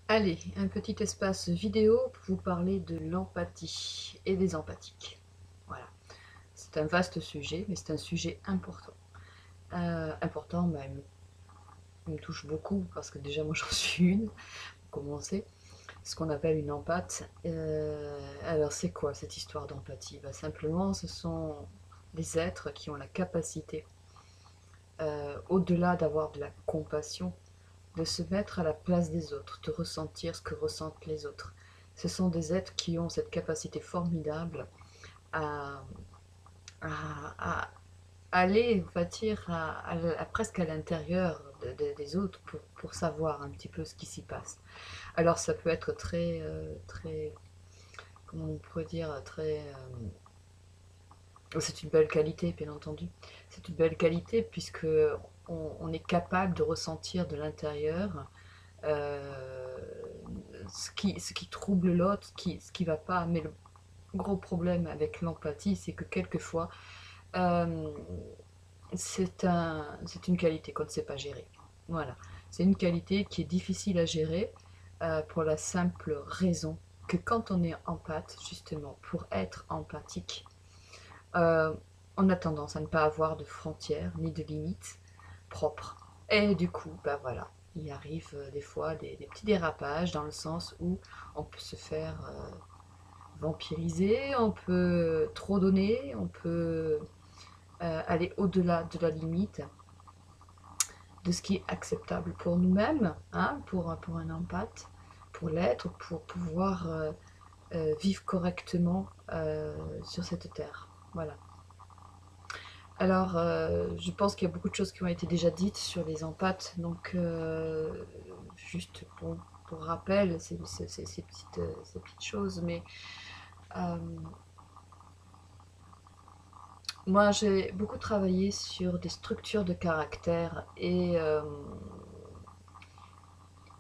Allez, un petit espace vidéo pour vous parler de l'empathie et des empathiques. Voilà, c'est un vaste sujet, mais c'est un sujet important. Important, bah, il me touche beaucoup parce que déjà moi j'en suis une, pour commencer, ce qu'on appelle une empathe. Alors c'est quoi cette histoire d'empathie? Bah, simplement, ce sont des êtres qui ont la capacité, au-delà d'avoir de la compassion, de se mettre à la place des autres, de ressentir ce que ressentent les autres. Ce sont des êtres qui ont cette capacité formidable à, à aller, on va dire, presque à l'intérieur des autres pour savoir un petit peu ce qui s'y passe. Alors ça peut être très, comment on pourrait dire, c'est une belle qualité, bien entendu. C'est une belle qualité puisque on est capable de ressentir de l'intérieur euh, ce qui trouble l'autre, ce qui va pas. Mais le gros problème avec l'empathie, c'est que quelquefois, euh, c'est une qualité qu'on ne sait pas gérer. Voilà. C'est une qualité qui est difficile à gérer pour la simple raison que quand on est empathe, justement, pour être empathique, euh, on a tendance à ne pas avoir de frontières ni de limites propres. Et du coup, bah voilà, il arrive des fois des petits dérapages dans le sens où on peut se faire vampiriser, on peut trop donner, on peut aller au-delà de la limite de ce qui est acceptable pour nous-mêmes, hein, pour un empathe, pour l'être, pour pouvoir vivre correctement sur cette terre. Voilà. Alors, je pense qu'il y a beaucoup de choses qui ont été déjà dites sur les empathes, donc juste pour rappel, ces petites choses, mais euh, moi j'ai beaucoup travaillé sur des structures de caractère et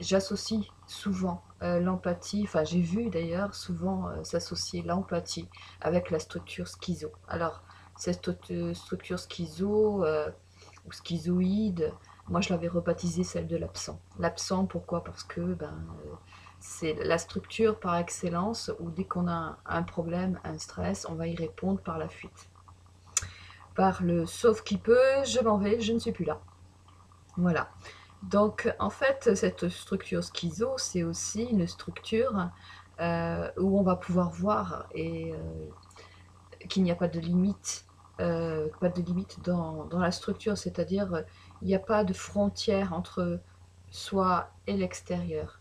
j'associe souvent l'empathie, enfin j'ai vu d'ailleurs souvent s'associer l'empathie avec la structure schizo. Alors, cette structure schizo ou schizoïde, moi je l'avais rebaptisée celle de l'absent. L'absent, pourquoi? Parce que c'est la structure par excellence où dès qu'on a un problème, un stress, on va y répondre par la fuite. Par le sauf qui peut, je m'en vais, je ne suis plus là. Voilà. Donc, en fait, cette structure schizo, c'est aussi une structure où on va pouvoir voir et qu'il n'y a pas de limite dans la structure, c'est-à-dire il n'y a pas de frontière entre soi et l'extérieur.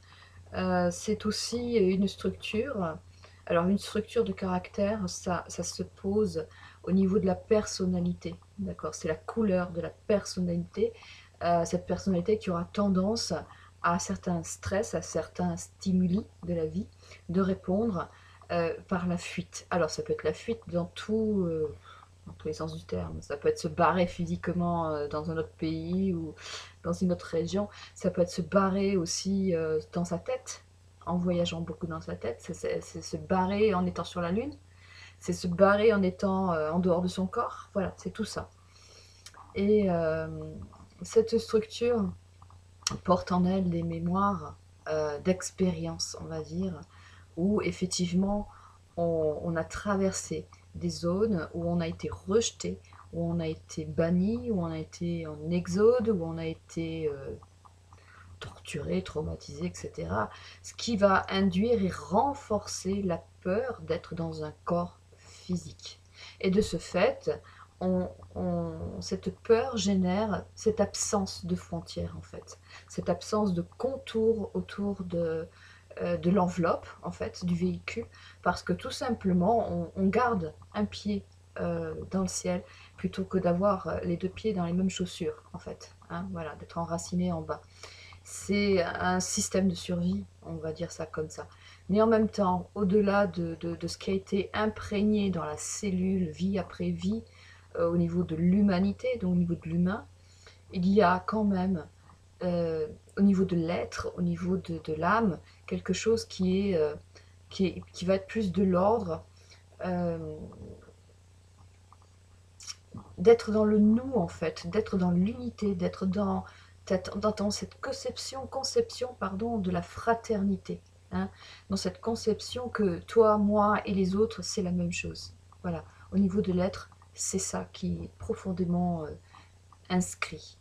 C'est aussi une structure, alors une structure de caractère, ça se pose au niveau de la personnalité, d'accord? C'est la couleur de la personnalité, cette personnalité qui aura tendance à certains stress, à certains stimuli de la vie, de répondre par la fuite. Alors ça peut être la fuite dans tous les sens du terme. Ça peut être se barrer physiquement dans un autre pays ou dans une autre région. Ça peut être se barrer aussi dans sa tête, en voyageant beaucoup dans sa tête. C'est se barrer en étant sur la Lune. C'est se barrer en étant en dehors de son corps. Voilà, c'est tout ça. Et cette structure porte en elle des mémoires d'expérience, on va dire, où effectivement on a traversé des zones où on a été rejeté, où on a été banni, où on a été en exode, où on a été torturé, traumatisé, etc. Ce qui va induire et renforcer la peur d'être dans un corps physique. Et de ce fait, cette peur génère cette absence de frontières en fait, cette absence de contours autour de l'enveloppe en fait du véhicule, parce que tout simplement on garde un pied dans le ciel plutôt que d'avoir les deux pieds dans les mêmes chaussures en fait, hein, voilà, d'être enraciné en bas. C'est un système de survie, on va dire ça comme ça. Mais en même temps, au-delà de ce qui a été imprégné dans la cellule vie après vie, au niveau de l'humanité, donc au niveau de l'humain, il y a quand même, au niveau de l'être, au niveau de l'âme, quelque chose qui va être plus de l'ordre euh, d'être dans le nous en fait, d'être dans l'unité, d'être dans cette conception pardon, de la fraternité, hein, dans cette conception que toi, moi et les autres, c'est la même chose. Voilà, au niveau de l'être, c'est ça qui est profondément inscrit.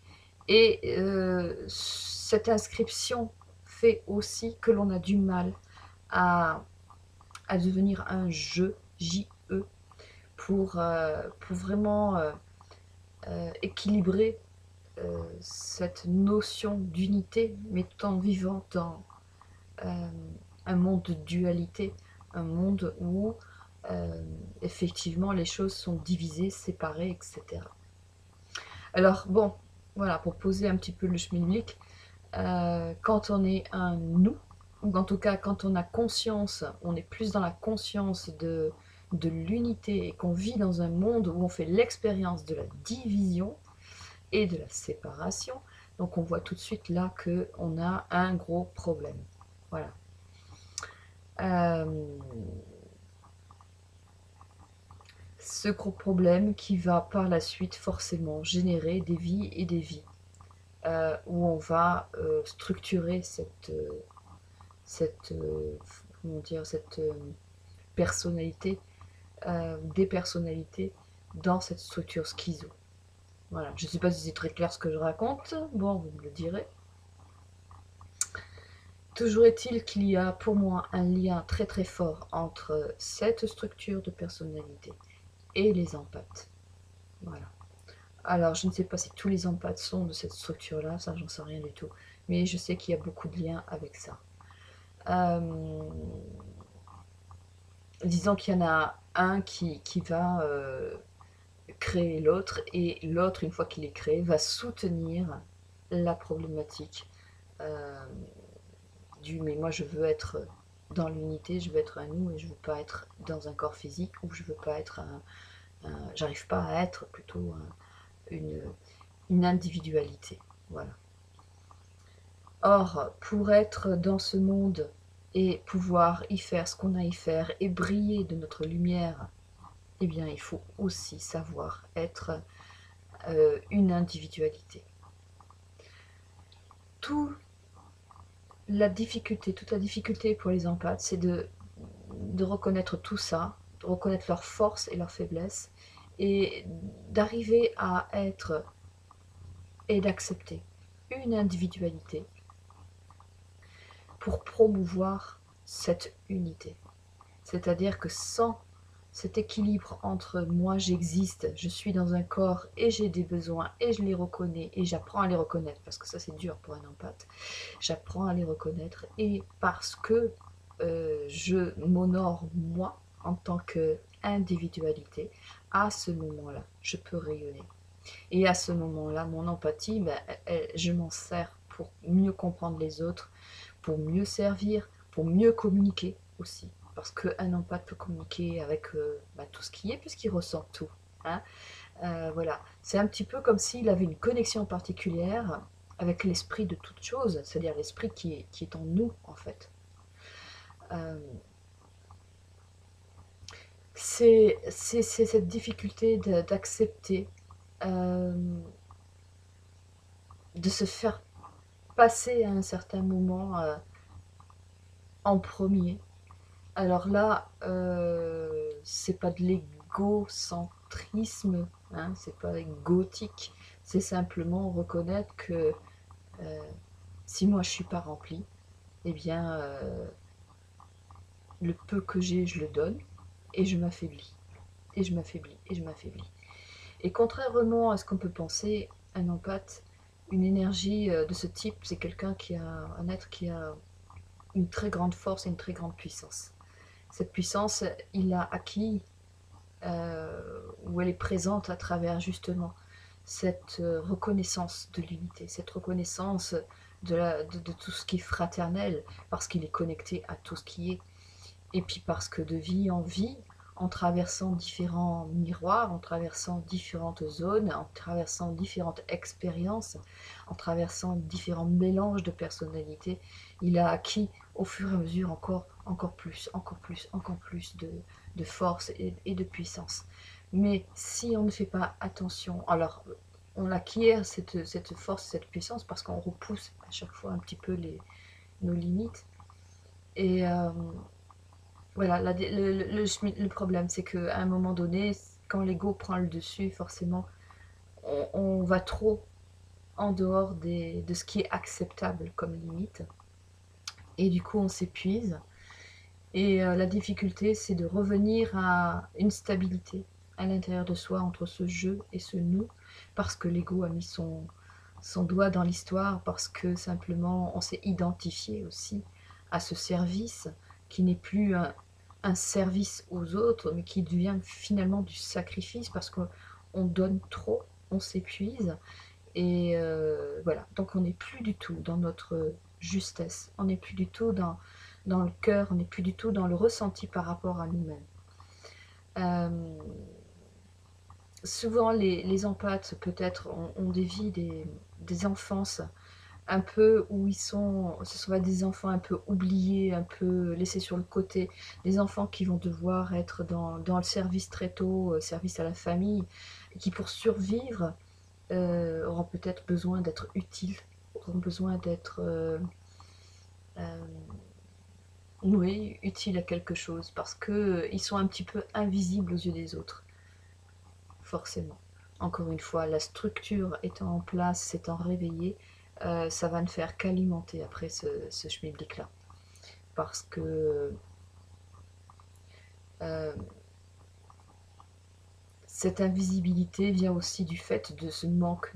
Et cette inscription fait aussi que l'on a du mal à, à devenir un je, J-E, pour vraiment équilibrer cette notion d'unité, mais tout en vivant dans euh, un monde de dualité, un monde où effectivement les choses sont divisées, séparées, etc. Alors bon, voilà, pour poser un petit peu le schmilblick, quand on est un nous, ou en tout cas quand on a conscience, on est plus dans la conscience de l'unité et qu'on vit dans un monde où on fait l'expérience de la division et de la séparation, donc on voit tout de suite là qu'on a un gros problème. Voilà. Ce gros problème qui va par la suite forcément générer des vies et des vies, où on va structurer comment dire, cette personnalité, des personnalités dans cette structure schizo. Voilà, je ne sais pas si c'est très clair ce que je raconte, bon, vous me le direz. Toujours est-il qu'il y a pour moi un lien très très fort entre cette structure de personnalité et les empathes. Voilà. Alors, je ne sais pas si tous les empathes sont de cette structure-là, ça j'en sais rien du tout, mais je sais qu'il y a beaucoup de liens avec ça. Disons qu'il y en a un qui va créer l'autre, et l'autre, une fois qu'il est créé, va soutenir la problématique du mais moi je veux être dans l'unité, je veux être un nous et je veux pas être dans un corps physique, ou je veux pas être j'arrive pas à être plutôt une individualité. Voilà. Or, pour être dans ce monde et pouvoir y faire ce qu'on a à y faire et briller de notre lumière, eh bien, il faut aussi savoir être une individualité. Toute la difficulté pour les empathes, c'est de reconnaître tout ça, de reconnaître leurs forces et leurs faiblesses, et d'arriver à être et d'accepter une individualité pour promouvoir cette unité. C'est-à-dire que sans cet équilibre entre moi j'existe, je suis dans un corps et j'ai des besoins et je les reconnais et j'apprends à les reconnaître, parce que ça c'est dur pour un empathe, j'apprends à les reconnaître, et parce que je m'honore moi en tant qu'individualité, à ce moment-là je peux rayonner. Et à ce moment-là, mon empathie, ben, je m'en sers pour mieux comprendre les autres, pour mieux servir, pour mieux communiquer aussi. Parce qu'un empathe peut communiquer avec tout ce qui est, puisqu'il ressent tout. Hein. Voilà. C'est un petit peu comme s'il avait une connexion particulière avec l'esprit de toute chose, c'est-à-dire l'esprit qui est en nous, en fait. C'est cette difficulté d'accepter, de se faire passer à un certain moment en premier. Alors là, c'est pas de l'égocentrisme, hein, c'est pas égotique, c'est simplement reconnaître que si moi je suis pas remplie, eh bien le peu que j'ai, je le donne, et je m'affaiblis, et je m'affaiblis, et je m'affaiblis. Et contrairement à ce qu'on peut penser, un empathe, une énergie de ce type, c'est quelqu'un qui a, un être qui a une très grande force et une très grande puissance. Cette puissance, il l'a acquis, où elle est présente à travers justement cette reconnaissance de l'unité, cette reconnaissance de tout ce qui est fraternel, parce qu'il est connecté à tout ce qui est. Et puis parce que de vie en vie, en traversant différents miroirs, en traversant différentes zones, en traversant différentes expériences, en traversant différents mélanges de personnalités, il a acquis au fur et à mesure encore plus de force et de puissance. Mais si on ne fait pas attention, alors on acquiert cette force, cette puissance, parce qu'on repousse à chaque fois un petit peu nos limites. Et voilà, le problème, c'est qu'à un moment donné, quand l'ego prend le dessus, forcément, on va trop en dehors de ce qui est acceptable comme limite. Et du coup, on s'épuise. Et la difficulté, c'est de revenir à une stabilité à l'intérieur de soi entre ce je et ce nous, parce que l'ego a mis son doigt dans l'histoire, parce que simplement on s'est identifié aussi à ce service qui n'est plus un service aux autres, mais qui devient finalement du sacrifice, parce qu'on donne trop, on s'épuise, et voilà. Donc on n'est plus du tout dans notre justesse, on n'est plus du tout dans le cœur, on n'est plus du tout dans le ressenti par rapport à nous-mêmes. Souvent les empathes peut-être ont des vies, des enfances un peu où ce sont des enfants un peu oubliés, un peu laissés sur le côté, des enfants qui vont devoir être dans le service très tôt, service à la famille, qui pour survivre auront peut-être besoin d'être utiles, auront besoin d'être oui, utiles à quelque chose, parce qu'ils sont un petit peu invisibles aux yeux des autres, forcément. Encore une fois, la structure étant en place, s'étant réveillée, ça va ne faire qu'alimenter après ce schmilblick-là. Parce que cette invisibilité vient aussi du fait de ce manque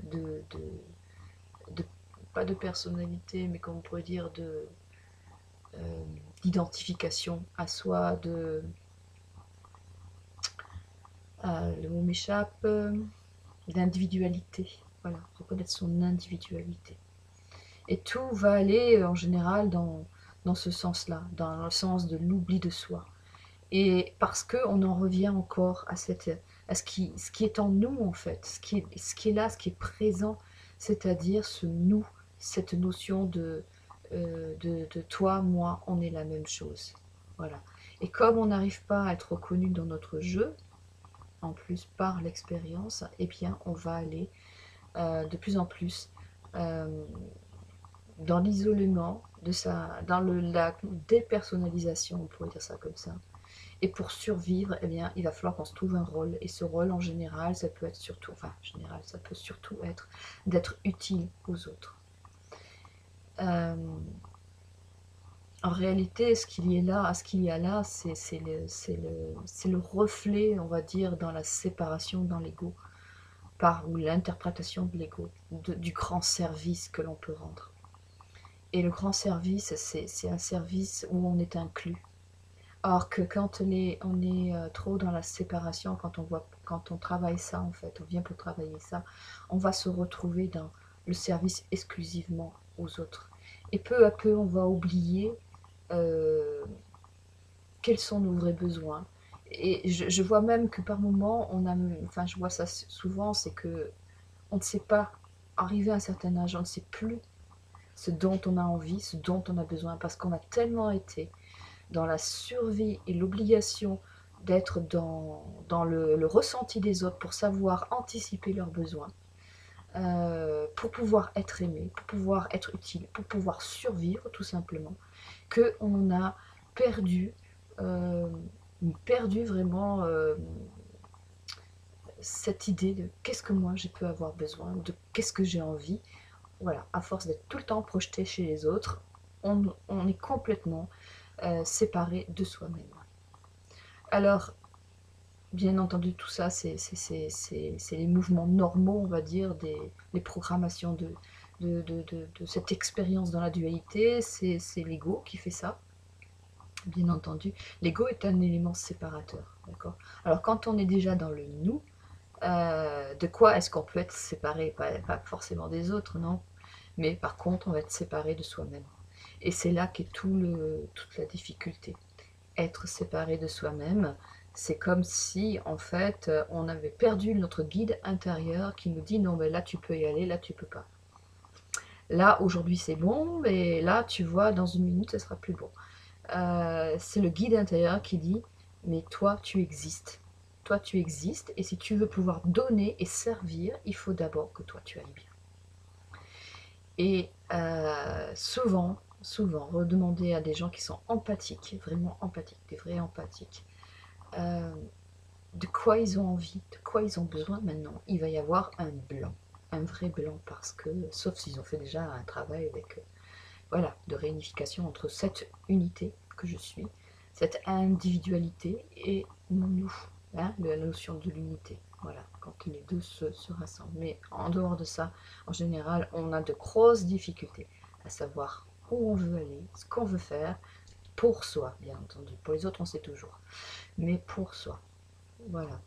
pas de personnalité, mais comme on pourrait dire, d'identification à soi, le mot m'échappe, d'individualité. Voilà, reconnaître son individualité. Et tout va aller en général dans ce sens-là, dans le sens de l'oubli de soi. Et parce qu'on en revient encore à ce qui est en nous, en fait, ce qui est là, ce qui est présent, c'est-à-dire ce nous, cette notion de toi, moi, on est la même chose. Voilà. Et comme on n'arrive pas à être reconnu dans notre jeu, en plus par l'expérience, eh bien on va aller de plus en plus dans l'isolement, dans la dépersonnalisation, on pourrait dire ça comme ça. Et pour survivre, eh bien, il va falloir qu'on se trouve un rôle. Et ce rôle, en général, ça peut être surtout, enfin, en général, ça peut surtout être d'être utile aux autres. En réalité, ce qu'il y a là, c'est le reflet, on va dire, dans la séparation, dans l'ego, ou l'interprétation de l'ego, du grand service que l'on peut rendre. Et le grand service, c'est un service où on est inclus. Or que quand on est trop dans la séparation, quand on travaille ça, en fait, on vient pour travailler ça, on va se retrouver dans le service exclusivement aux autres. Et peu à peu, on va oublier quels sont nos vrais besoins. Et je vois même que par moments, enfin je vois ça souvent, c'est que on ne sait pas, arrivé à un certain âge, on ne sait plus ce dont on a envie, ce dont on a besoin, parce qu'on a tellement été dans la survie et l'obligation d'être dans le ressenti des autres pour savoir anticiper leurs besoins, pour pouvoir être aimé, pour pouvoir être utile, pour pouvoir survivre tout simplement, qu'on a perdu, vraiment cette idée de qu'est-ce que moi je peux avoir besoin, de qu'est-ce que j'ai envie. Voilà, à force d'être tout le temps projeté chez les autres, on est complètement séparé de soi-même. Alors, bien entendu, tout ça, c'est les mouvements normaux, on va dire, les programmations de cette expérience dans la dualité. C'est l'ego qui fait ça, bien entendu. L'ego est un élément séparateur, d'accord? Alors, quand on est déjà dans le nous, de quoi est-ce qu'on peut être séparé? Pas forcément des autres, non? Mais par contre, on va être séparé de soi-même. Et c'est là qu'est toute la difficulté. Être séparé de soi-même, c'est comme si, en fait, on avait perdu notre guide intérieur qui nous dit « Non, mais là, tu peux y aller, là, tu peux pas. Là, aujourd'hui, c'est bon, mais là, tu vois, dans une minute, ce sera plus bon. » C'est le guide intérieur qui dit « Mais toi, tu existes. toi tu existes, et si tu veux pouvoir donner et servir, il faut d'abord que toi tu ailles bien. Et souvent, redemander à des gens qui sont empathiques, vraiment empathiques, des vrais empathiques, euh, de quoi ils ont envie, de quoi ils ont besoin maintenant. Il va y avoir un blanc, un vrai blanc, parce que, sauf s'ils ont fait déjà un travail avec, voilà, de réunification entre cette unité que je suis, cette individualité et nous, hein, la notion de l'unité. Voilà, quand les deux se rassemblent. Mais en dehors de ça, en général, on a de grosses difficultés à savoir où on veut aller, ce qu'on veut faire, pour soi, bien entendu. Pour les autres, on sait toujours. Mais pour soi. Voilà.